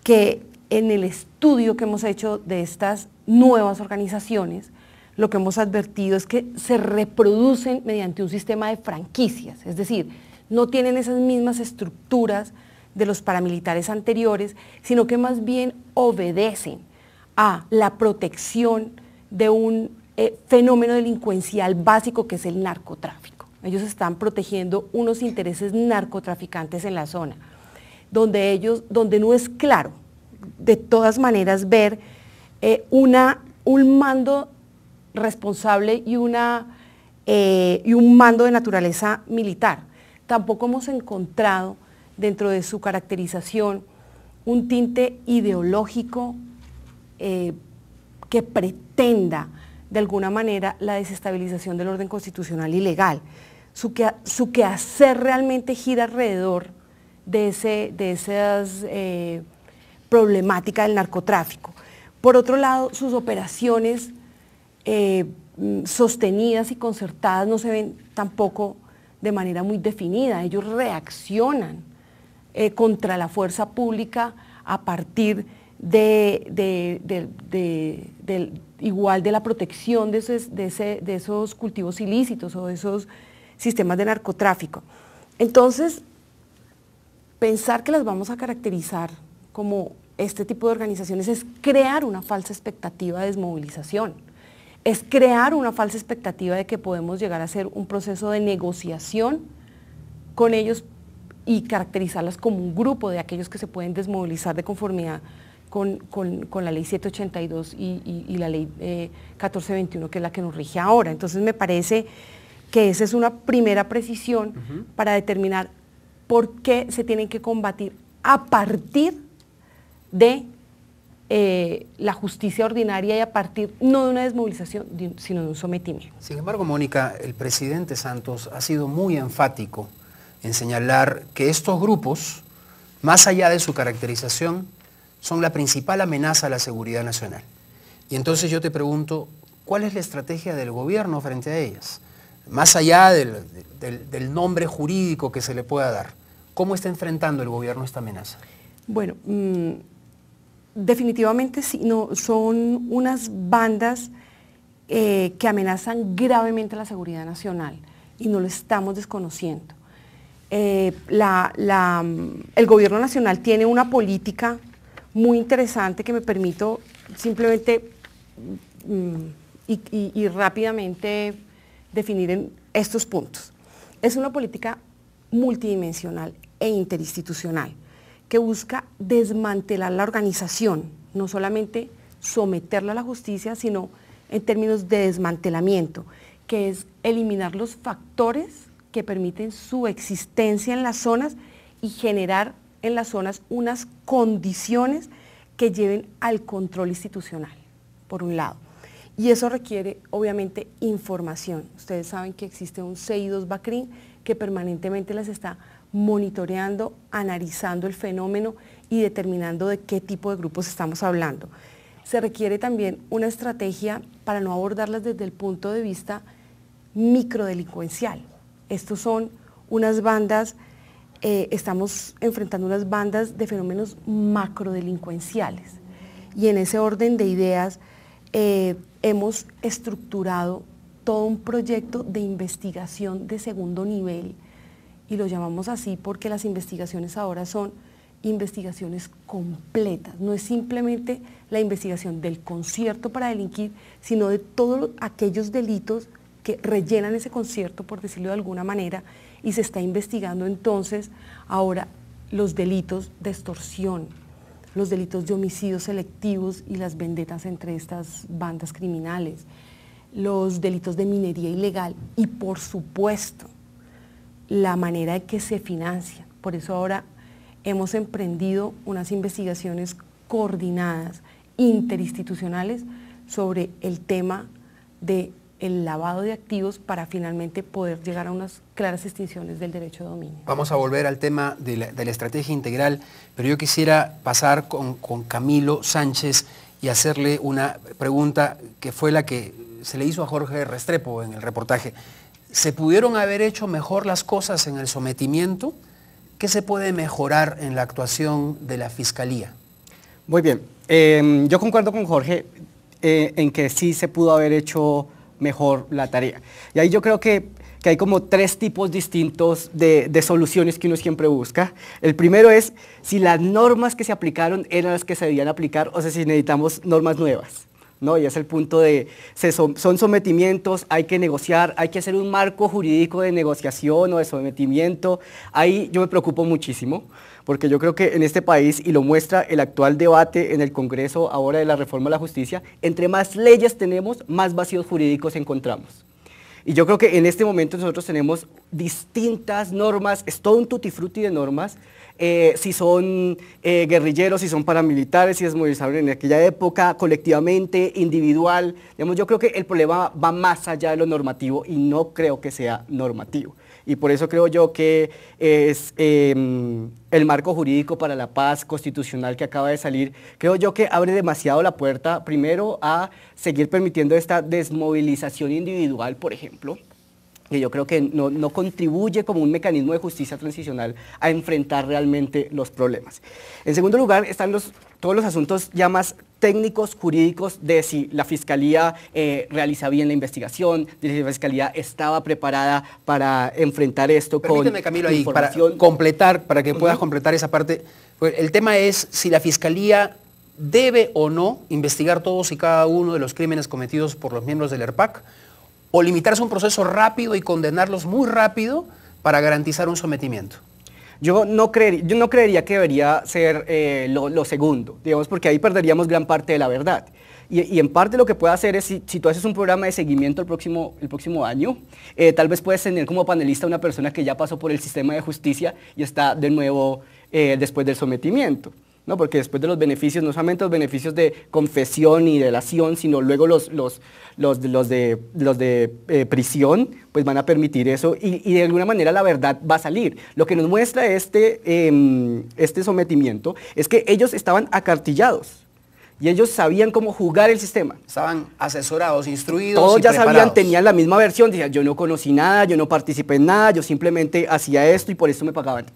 que en el estudio que hemos hecho de estas nuevas organizaciones, lo que hemos advertido es que se reproducen mediante un sistema de franquicias, es decir, no tienen esas mismas estructuras de los paramilitares anteriores, sino que más bien obedecen a la protección de un fenómeno delincuencial básico que es el narcotráfico. Ellos están protegiendo unos intereses narcotraficantes en la zona, donde no es claro, de todas maneras, ver un mando responsable y un mando de naturaleza militar. Tampoco hemos encontrado dentro de su caracterización un tinte ideológico que pretenda de alguna manera la desestabilización del orden constitucional y legal. Su quehacer realmente gira alrededor de esas problemáticas del narcotráfico. Por otro lado, sus operaciones sostenidas y concertadas no se ven tampoco de manera muy definida. Ellos reaccionan contra la fuerza pública a partir igual de la protección de esos cultivos ilícitos o de esos sistemas de narcotráfico. Entonces, pensar que las vamos a caracterizar como este tipo de organizaciones es crear una falsa expectativa de desmovilización, es crear una falsa expectativa de que podemos llegar a hacer un proceso de negociación con ellos y caracterizarlas como un grupo de aquellos que se pueden desmovilizar de conformidad con la ley 782 y la ley 1421, que es la que nos rige ahora. Entonces me parece que esa es una primera precisión para determinar por qué se tienen que combatir a partir de la justicia ordinaria y a partir no de una desmovilización, sino de un sometimiento. Sin embargo, Mónica, el presidente Santos ha sido muy enfático en señalar que estos grupos, más allá de su caracterización, son la principal amenaza a la seguridad nacional. Y entonces yo te pregunto, ¿cuál es la estrategia del gobierno frente a ellas? Más allá del nombre jurídico que se le pueda dar, ¿cómo está enfrentando el gobierno esta amenaza? Bueno, definitivamente sí, no, son unas bandas que amenazan gravemente a la seguridad nacional y no lo estamos desconociendo. El gobierno nacional tiene una política muy interesante que me permito simplemente y rápidamente definir en estos puntos. Es una política multidimensional e interinstitucional que busca desmantelar la organización, no solamente someterla a la justicia, sino en términos de desmantelamiento, que es eliminar los factores que permiten su existencia en las zonas y generar en las zonas unas condiciones que lleven al control institucional, por un lado. Y eso requiere, obviamente, información. Ustedes saben que existe un CI2 BACRIM que permanentemente las está monitoreando, analizando el fenómeno y determinando de qué tipo de grupos estamos hablando. Se requiere también una estrategia para no abordarlas desde el punto de vista microdelincuencial. Estos son unas bandas, estamos enfrentando unas bandas de fenómenos macrodelincuenciales. Y en ese orden de ideas hemos estructurado todo un proyecto de investigación de segundo nivel, y lo llamamos así porque las investigaciones ahora son investigaciones completas, no es simplemente la investigación del concierto para delinquir, sino de todos aquellos delitos que rellenan ese concierto, por decirlo de alguna manera, y se está investigando entonces ahora los delitos de extorsión, los delitos de homicidios selectivos y las vendetas entre estas bandas criminales, los delitos de minería ilegal y, por supuesto, la manera en que se financian. Por eso ahora hemos emprendido unas investigaciones coordinadas, interinstitucionales, sobre el tema del lavado de activos para finalmente poder llegar a unas claras extinciones del derecho de dominio. Vamos a volver al tema de la estrategia integral, pero yo quisiera pasar con Camilo Sánchez y hacerle una pregunta que fue la que se le hizo a Jorge Restrepo en el reportaje. ¿Se pudieron haber hecho mejor las cosas en el sometimiento? ¿Qué se puede mejorar en la actuación de la Fiscalía? Muy bien, yo concuerdo con Jorge en que sí se pudo haber hecho mejor la tarea. Y ahí yo creo que hay como tres tipos distintos de soluciones que uno siempre busca. El primero es si las normas que se aplicaron eran las que se debían aplicar, o sea, si necesitamos normas nuevas, ¿no? Y es el punto de, son sometimientos, hay que negociar, hay que hacer un marco jurídico de negociación o de sometimiento. Ahí yo me preocupo muchísimo, porque yo creo que en este país, y lo muestra el actual debate en el Congreso ahora de la reforma a la justicia, entre más leyes tenemos, más vacíos jurídicos encontramos. Y yo creo que en este momento nosotros tenemos distintas normas, es todo un tutti frutti de normas, si son guerrilleros, si son paramilitares, si es movilizable en aquella época, colectivamente, individual. Digamos, yo creo que el problema va más allá de lo normativo y no creo que sea normativo. Y por eso creo yo que es el marco jurídico para la paz constitucional que acaba de salir, creo yo que abre demasiado la puerta, primero, a seguir permitiendo esta desmovilización individual, por ejemplo, que yo creo que no contribuye como un mecanismo de justicia transicional a enfrentar realmente los problemas. En segundo lugar, están todos los asuntos ya más técnicos, jurídicos, de si la Fiscalía realiza bien la investigación, de si la Fiscalía estaba preparada para enfrentar esto. Permíteme, con Camilo, ahí, información. para que puedas completar esa parte. El tema es si la Fiscalía debe o no investigar todos y cada uno de los crímenes cometidos por los miembros del ERPAC, o limitarse a un proceso rápido y condenarlos muy rápido para garantizar un sometimiento. Yo no creería que debería ser lo segundo, digamos, porque ahí perderíamos gran parte de la verdad. Y en parte lo que puede hacer es, si tú haces un programa de seguimiento el próximo año, tal vez puedes tener como panelista una persona que ya pasó por el sistema de justicia y está de nuevo después del sometimiento, ¿no? Porque después de los beneficios, no solamente los beneficios de confesión y delación, sino luego los de prisión, pues van a permitir eso y de alguna manera la verdad va a salir. Lo que nos muestra este sometimiento es que ellos estaban acartillados y ellos sabían cómo jugar el sistema. Estaban asesorados, instruidos. Todos y ya preparados. sabían, tenían la misma versión, decían, yo no conocí nada, yo no participé en nada, yo simplemente hacía esto y por eso me pagaban.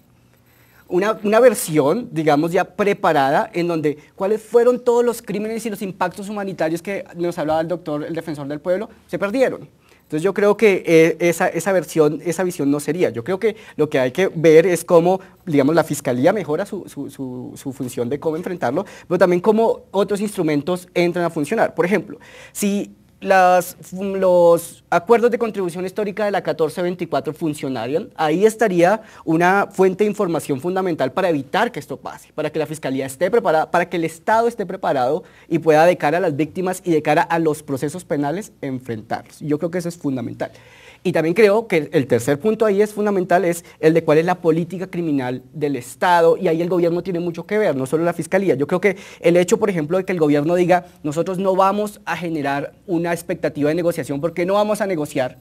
Una versión, digamos, ya preparada, en donde cuáles fueron todos los crímenes y los impactos humanitarios que nos hablaba el defensor del pueblo, se perdieron. Entonces yo creo que esa visión no sería. Yo creo que lo que hay que ver es cómo, digamos, la Fiscalía mejora su función de cómo enfrentarlo, pero también cómo otros instrumentos entran a funcionar. Por ejemplo, si los acuerdos de contribución histórica de la 1424 funcionaran, ahí estaría una fuente de información fundamental para evitar que esto pase, para que la Fiscalía esté preparada, para que el Estado esté preparado y pueda de cara a las víctimas y de cara a los procesos penales enfrentarlos. Yo creo que eso es fundamental. Y también creo que el tercer punto ahí es fundamental, es el de cuál es la política criminal del Estado, y ahí el gobierno tiene mucho que ver, no solo la Fiscalía. Yo creo que el hecho, por ejemplo, de que el gobierno diga, nosotros no vamos a generar una expectativa de negociación porque no vamos a negociar,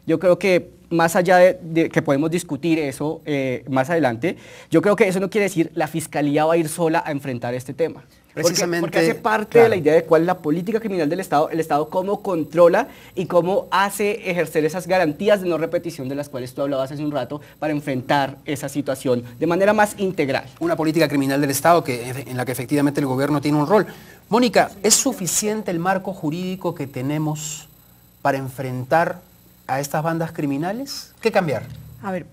yo creo que más allá de que podemos discutir eso más adelante, yo creo que eso no quiere decir la Fiscalía va a ir sola a enfrentar este tema. Precisamente, porque hace parte de la idea de cuál es la política criminal del Estado, el Estado cómo controla y cómo hace ejercer esas garantías de no repetición de las cuales tú hablabas hace un rato para enfrentar esa situación de manera más integral. Una política criminal del Estado en la que efectivamente el gobierno tiene un rol. Mónica, ¿es suficiente el marco jurídico que tenemos para enfrentar a estas bandas criminales? ¿Qué cambiar? A ver,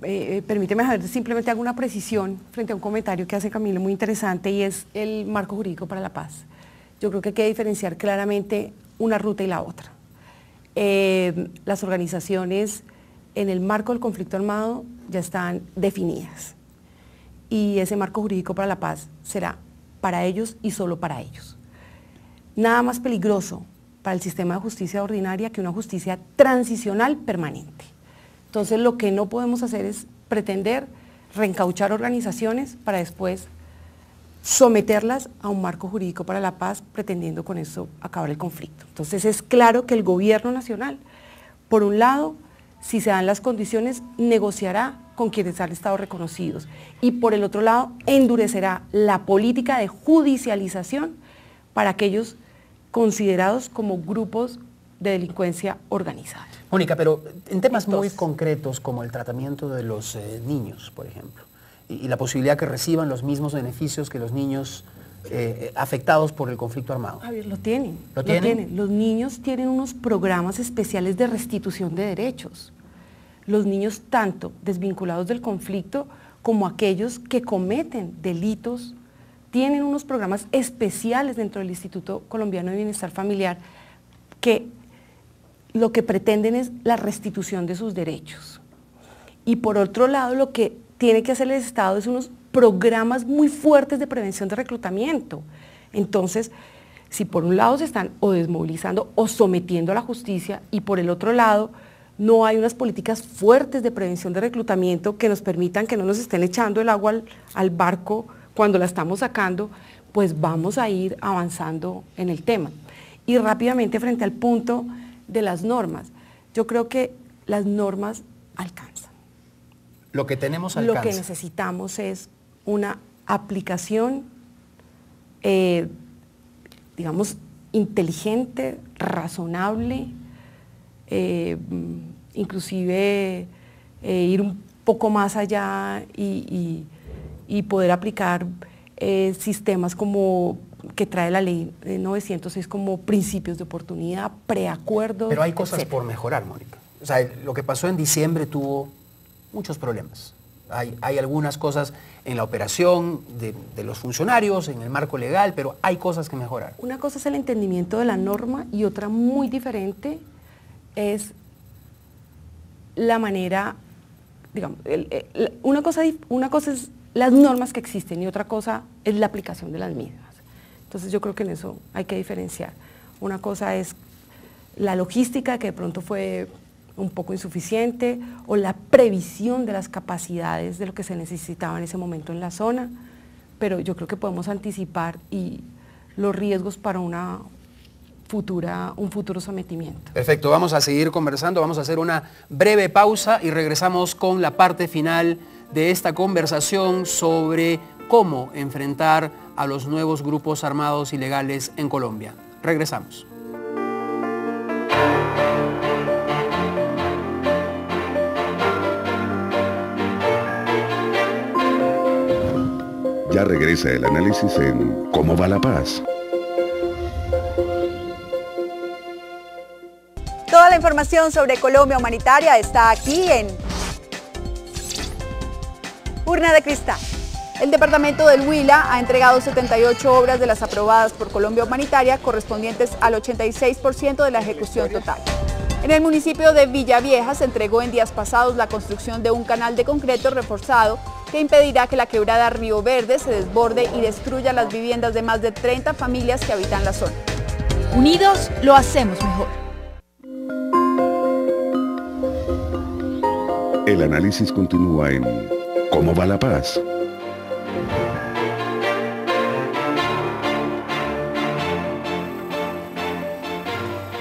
permíteme simplemente hago una precisión frente a un comentario que hace Camilo muy interesante, y es el marco jurídico para la paz. Yo creo que hay que diferenciar claramente una ruta y la otra. Las organizaciones en el marco del conflicto armado ya están definidas, y ese marco jurídico para la paz será para ellos y solo para ellos. Nada más peligroso para el sistema de justicia ordinaria que una justicia transicional permanente. Entonces lo que no podemos hacer es pretender reencauchar organizaciones para después someterlas a un marco jurídico para la paz, pretendiendo con eso acabar el conflicto. Entonces es claro que el gobierno nacional, por un lado, si se dan las condiciones, negociará con quienes han estado reconocidos, y por el otro lado, endurecerá la política de judicialización para aquellos considerados como grupos de delincuencia organizada. Mónica, pero en temas muy concretos como el tratamiento de los niños, por ejemplo, y la posibilidad que reciban los mismos beneficios que los niños afectados por el conflicto armado. Javier, lo tienen. ¿Lo tienen? Los niños tienen unos programas especiales de restitución de derechos. Los niños tanto desvinculados del conflicto como aquellos que cometen delitos tienen unos programas especiales dentro del Instituto Colombiano de Bienestar Familiar que lo que pretenden es la restitución de sus derechos. Y por otro lado, lo que tiene que hacer el Estado es unos programas muy fuertes de prevención de reclutamiento. Entonces, si por un lado se están o desmovilizando o sometiendo a la justicia, y por el otro lado no hay unas políticas fuertes de prevención de reclutamiento que nos permitan que no nos estén echando el agua al barco cuando la estamos sacando, pues vamos a ir avanzando en el tema. Y rápidamente, frente al punto de las normas, yo creo que las normas alcanzan. Lo que tenemos alcanza. Lo que necesitamos es una aplicación, digamos, inteligente, razonable, inclusive ir un poco más allá y poder aplicar sistemas como que trae la ley 906 como principios de oportunidad, preacuerdos. Pero hay cosas etcétera. por mejorar, Mónica. O sea, lo que pasó en diciembre tuvo muchos problemas. Hay algunas cosas en la operación de los funcionarios, en el marco legal, pero hay cosas que mejorar. Una cosa es el entendimiento de la norma y otra muy diferente es la manera, digamos, una cosa es las normas que existen y otra cosa es la aplicación de las mismas. Entonces yo creo que en eso hay que diferenciar. Una cosa es la logística, que de pronto fue un poco insuficiente, o la previsión de las capacidades de lo que se necesitaba en ese momento en la zona, pero yo creo que podemos anticipar y los riesgos para un futuro sometimiento. Perfecto, vamos a seguir conversando, vamos a hacer una breve pausa y regresamos con la parte final de esta conversación sobre cómo enfrentar a los nuevos grupos armados ilegales en Colombia. Regresamos. Ya regresa el análisis en ¿Cómo va la paz? Toda la información sobre Colombia Humanitaria está aquí en Urna de Cristal. El departamento del Huila ha entregado 78 obras de las aprobadas por Colombia Humanitaria, correspondientes al 86% de la ejecución total. En el municipio de Villavieja se entregó en días pasados la construcción de un canal de concreto reforzado que impedirá que la quebrada Río Verde se desborde y destruya las viviendas de más de 30 familias que habitan la zona. Unidos lo hacemos mejor. El análisis continúa en ¿Cómo va la paz?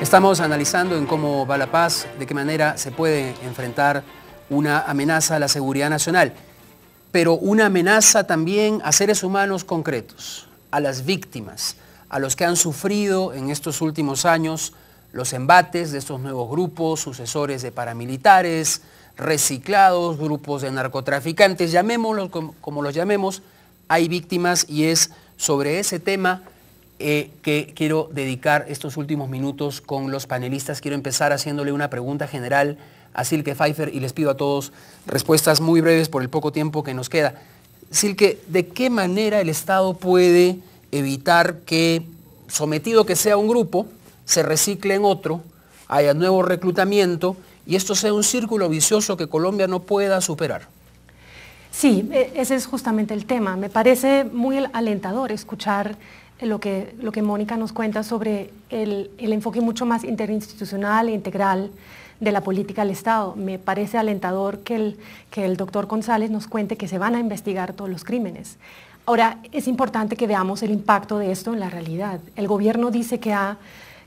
Estamos analizando en cómo va la paz, de qué manera se puede enfrentar una amenaza a la seguridad nacional, pero una amenaza también a seres humanos concretos, a las víctimas, a los que han sufrido en estos últimos años los embates de estos nuevos grupos, sucesores de paramilitares, reciclados, grupos de narcotraficantes, llamémoslos como los llamemos, hay víctimas y es sobre ese tema que quiero dedicar estos últimos minutos con los panelistas. Quiero empezar haciéndole una pregunta general a Silke Pfeiffer y les pido a todos respuestas muy breves por el poco tiempo que nos queda. Silke, ¿de qué manera el Estado puede evitar que, sometido que sea un grupo, se recicle en otro, haya nuevo reclutamiento y esto sea un círculo vicioso que Colombia no pueda superar? Sí, ese es justamente el tema. Me parece muy alentador escuchar lo que Mónica nos cuenta sobre el enfoque mucho más interinstitucional e integral de la política del Estado. Me parece alentador que el doctor González nos cuente que se van a investigar todos los crímenes. Ahora, es importante que veamos el impacto de esto en la realidad. El gobierno dice que ha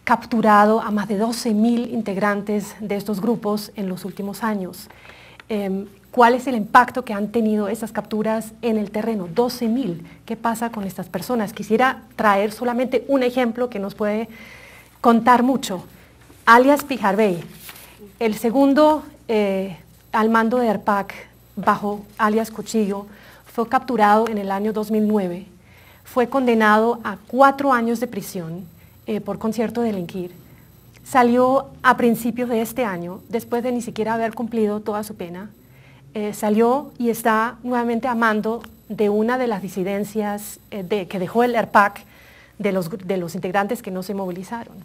capturado a más de 12.000 integrantes de estos grupos en los últimos años. ¿Cuál es el impacto que han tenido esas capturas en el terreno? 12.000. ¿Qué pasa con estas personas? Quisiera traer solamente un ejemplo que nos puede contar mucho. Alias Pijarbey, el segundo al mando de ERPAC, bajo alias Cuchillo, fue capturado en el año 2009. Fue condenado a 4 años de prisión por concierto de delinquir. Salió a principios de este año, después de ni siquiera haber cumplido toda su pena. Salió y está nuevamente a mando de una de las disidencias que dejó el ERPAC de los integrantes que no se movilizaron.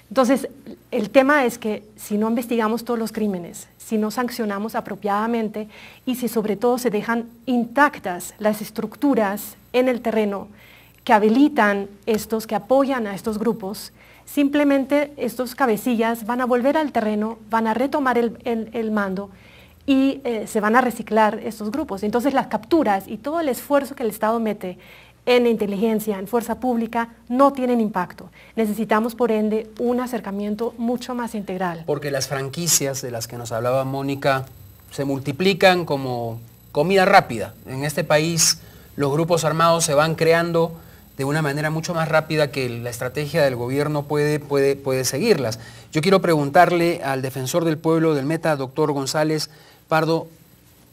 Entonces, el tema es que si no investigamos todos los crímenes, si no sancionamos apropiadamente y si sobre todo se dejan intactas las estructuras en el terreno que habilitan estos, que apoyan a estos grupos, simplemente estos cabecillas van a volver al terreno, van a retomar el mando y se van a reciclar estos grupos. Entonces las capturas y todo el esfuerzo que el Estado mete en inteligencia, en fuerza pública, no tienen impacto. Necesitamos, por ende, un acercamiento mucho más integral. Porque las franquicias de las que nos hablaba Mónica se multiplican como comida rápida. En este país los grupos armados se van creando de una manera mucho más rápida que la estrategia del gobierno puede seguirlas. Yo quiero preguntarle al defensor del pueblo del Meta, doctor González Pardo,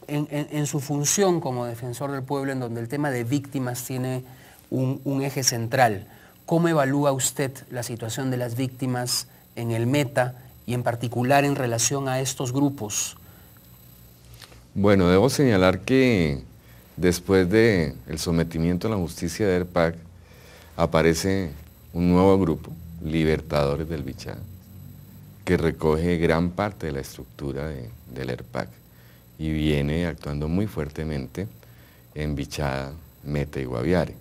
en su función como defensor del pueblo, en donde el tema de víctimas tiene un eje central, ¿cómo evalúa usted la situación de las víctimas en el Meta y en particular en relación a estos grupos? Bueno, debo señalar que después del sometimiento a la justicia de ERPAC, aparece un nuevo grupo, Libertadores del Bichada, que recoge gran parte de la estructura del ERPAC y viene actuando muy fuertemente en Bichada, Meta y Guaviare.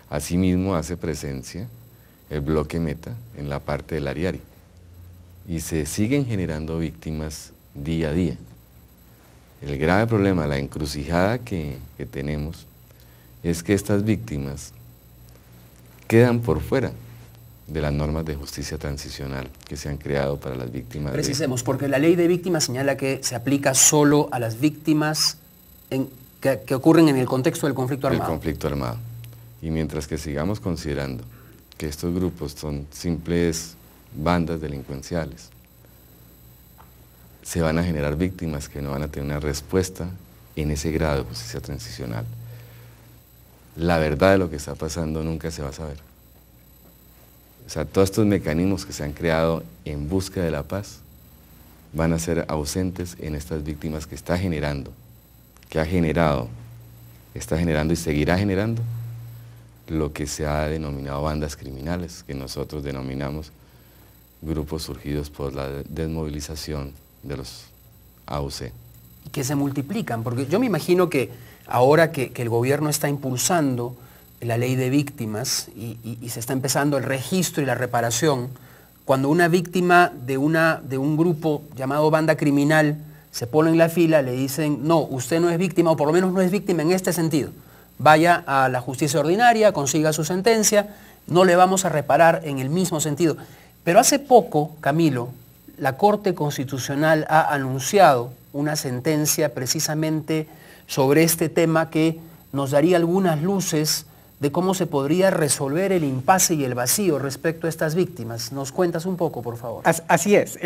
Asimismo hace presencia el bloque Meta en la parte del Ariari y se siguen generando víctimas día a día. El grave problema, la encrucijada que tenemos es que estas víctimas quedan por fuera de las normas de justicia transicional que se han creado para las víctimas. Precisemos, porque la ley de víctimas señala que se aplica solo a las víctimas que ocurren en el contexto del conflicto armado. El conflicto armado. Y mientras que sigamos considerando que estos grupos son simples bandas delincuenciales, se van a generar víctimas que no van a tener una respuesta en ese grado de justicia transicional. La verdad de lo que está pasando nunca se va a saber. O sea, todos estos mecanismos que se han creado en busca de la paz van a ser ausentes en estas víctimas que está generando, que ha generado está generando y seguirá generando lo que se ha denominado bandas criminales, que nosotros denominamos grupos surgidos por la desmovilización de los AUC. Que se multiplican, porque yo me imagino que ahora que el gobierno está impulsando la ley de víctimas y se está empezando el registro y la reparación, cuando una víctima de un grupo llamado banda criminal se pone en la fila, le dicen, no, usted no es víctima, o por lo menos no es víctima en este sentido. Vaya a la justicia ordinaria, consiga su sentencia, no le vamos a reparar en el mismo sentido. Pero hace poco, Camilo, la Corte Constitucional ha anunciado una sentencia precisamente sobre este tema que nos daría algunas luces de cómo se podría resolver el impasse y el vacío respecto a estas víctimas. ¿Nos cuentas un poco, por favor? Así es.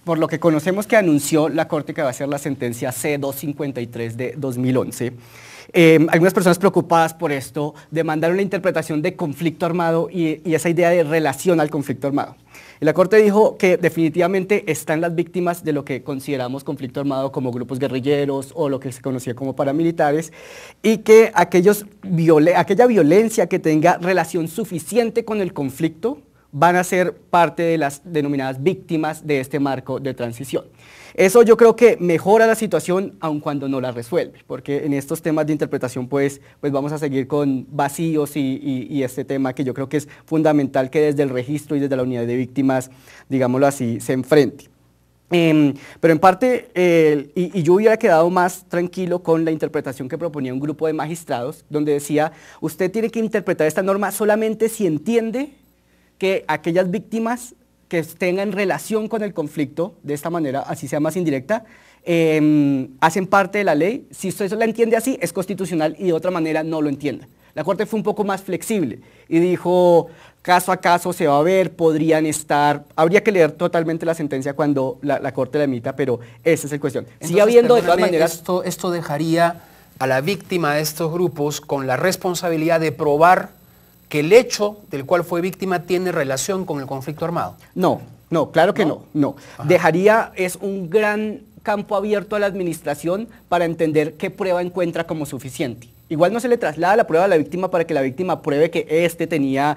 Por lo que conocemos que anunció la Corte que va a ser la sentencia C-253 de 2011, algunas personas preocupadas por esto demandaron la interpretación de conflicto armado y esa idea de relación al conflicto armado. Y la Corte dijo que definitivamente están las víctimas de lo que consideramos conflicto armado como grupos guerrilleros o lo que se conocía como paramilitares, y que aquella violencia que tenga relación suficiente con el conflicto van a ser parte de las denominadas víctimas de este marco de transición. Eso yo creo que mejora la situación aun cuando no la resuelve, porque en estos temas de interpretación pues vamos a seguir con vacíos y este tema que yo creo que es fundamental que desde el registro y desde la unidad de víctimas, digámoslo así, se enfrente. Pero en parte, yo hubiera quedado más tranquilo con la interpretación que proponía un grupo de magistrados, donde decía, usted tiene que interpretar esta norma solamente si entiende que aquellas víctimas que tengan relación con el conflicto, de esta manera, así sea más indirecta, hacen parte de la ley. Si usted la entiende así, es constitucional, y de otra manera no lo entienda. La Corte fue un poco más flexible y dijo, caso a caso se va a ver, podrían estar, habría que leer totalmente la sentencia cuando la Corte la emita, pero esa es la cuestión. Sigue habiendo de todas maneras... Esto dejaría a la víctima de estos grupos con la responsabilidad de probar que el hecho del cual fue víctima tiene relación con el conflicto armado. No, claro que no. Dejaría, es un gran campo abierto a la administración para entender qué prueba encuentra como suficiente. Igual no se le traslada la prueba a la víctima para que la víctima pruebe que éste tenía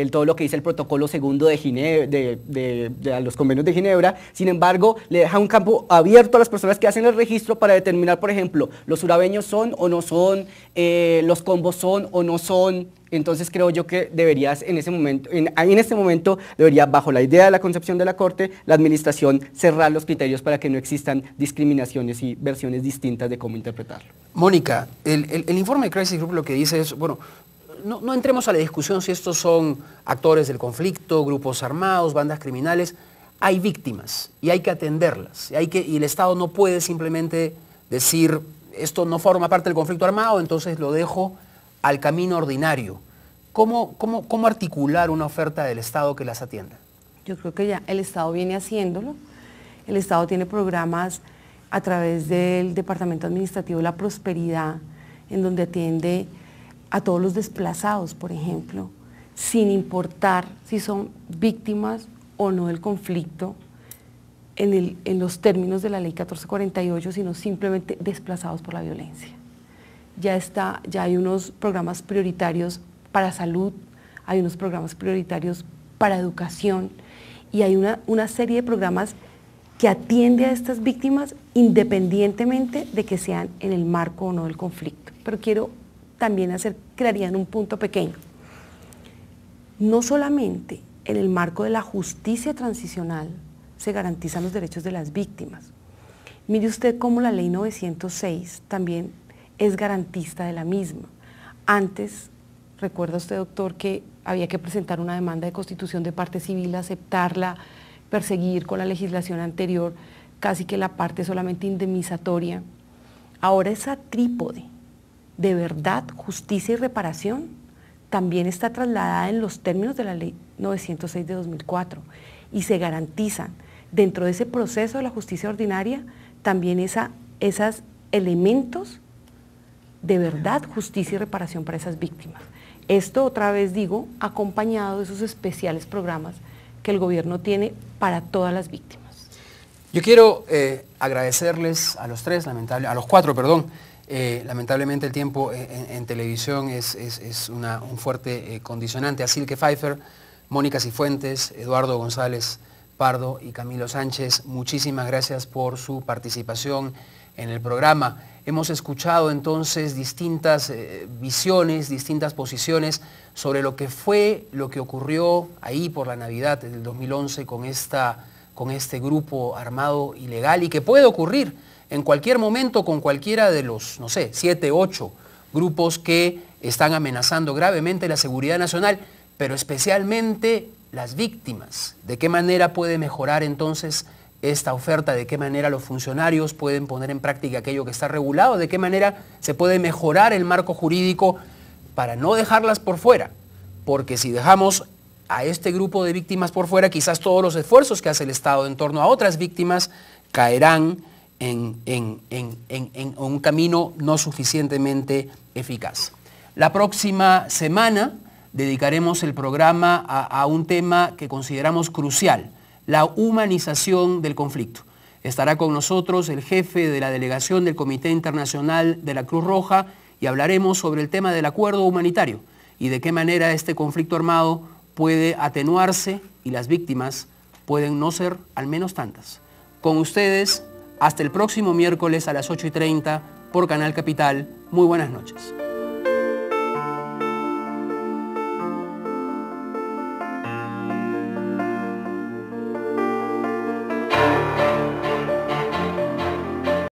todo lo que dice el protocolo segundo de Ginebra, de los convenios de Ginebra. Sin embargo, le deja un campo abierto a las personas que hacen el registro para determinar, por ejemplo, los urabeños son o no son, los combos son o no son. Entonces creo yo que deberías en este momento debería, bajo la idea de la concepción de la Corte, la administración cerrar los criterios para que no existan discriminaciones y versiones distintas de cómo interpretarlo. Mónica, el informe de Crisis Group lo que dice es, bueno, no entremos a la discusión si estos son actores del conflicto, grupos armados, bandas criminales. Hay víctimas y hay que atenderlas. Y el Estado no puede simplemente decir, esto no forma parte del conflicto armado, entonces lo dejo al camino ordinario. ¿Cómo articular una oferta del Estado que las atienda? Yo creo que ya el Estado viene haciéndolo. El Estado tiene programas a través del Departamento Administrativo de la Prosperidad, en donde atiende a todos los desplazados, por ejemplo, sin importar si son víctimas o no del conflicto en los términos de la Ley 1448, sino simplemente desplazados por la violencia. Ya hay unos programas prioritarios para salud, hay unos programas prioritarios para educación, y hay una serie de programas que atiende a estas víctimas independientemente de que sean en el marco o no del conflicto. Pero quiero también hacer claridad en un punto pequeño. No solamente en el marco de la justicia transicional se garantizan los derechos de las víctimas. Mire usted cómo la Ley 906 también es garantista de la misma. Antes, recuerda usted, doctor, que había que presentar una demanda de constitución de parte civil, aceptarla, perseguir con la legislación anterior casi que la parte solamente indemnizatoria. Ahora esa trípode de verdad, justicia y reparación también está trasladada en los términos de la Ley 906 de 2004 y se garantizan dentro de ese proceso de la justicia ordinaria también esos elementos de verdad, justicia y reparación para esas víctimas. Esto, otra vez digo, acompañado de esos especiales programas que el gobierno tiene para todas las víctimas. Yo quiero agradecerles a los cuatro, Lamentablemente el tiempo en televisión es un fuerte condicionante. A Silke Pfeiffer, Mónica Cifuentes, Eduardo González Pardo y Camilo Sánchez, muchísimas gracias por su participación en el programa. Hemos escuchado entonces distintas visiones, distintas posiciones sobre lo que fue, lo que ocurrió ahí por la Navidad del 2011 con este grupo armado ilegal y que puede ocurrir en cualquier momento con cualquiera de los, no sé, 7, 8 grupos que están amenazando gravemente la seguridad nacional, pero especialmente las víctimas. ¿De qué manera puede mejorar entonces esta oferta? ¿De qué manera los funcionarios pueden poner en práctica aquello que está regulado? ¿De qué manera se puede mejorar el marco jurídico para no dejarlas por fuera? Porque si dejamos a este grupo de víctimas por fuera, quizás todos los esfuerzos que hace el Estado en torno a otras víctimas caerán en un camino no suficientemente eficaz. La próxima semana dedicaremos el programa a un tema que consideramos crucial: la humanización del conflicto. Estará con nosotros el jefe de la delegación del Comité Internacional de la Cruz Roja y hablaremos sobre el tema del acuerdo humanitario y de qué manera este conflicto armado puede atenuarse y las víctimas pueden no ser al menos tantas. Con ustedes, hasta el próximo miércoles a las 8:30 por Canal Capital. Muy buenas noches.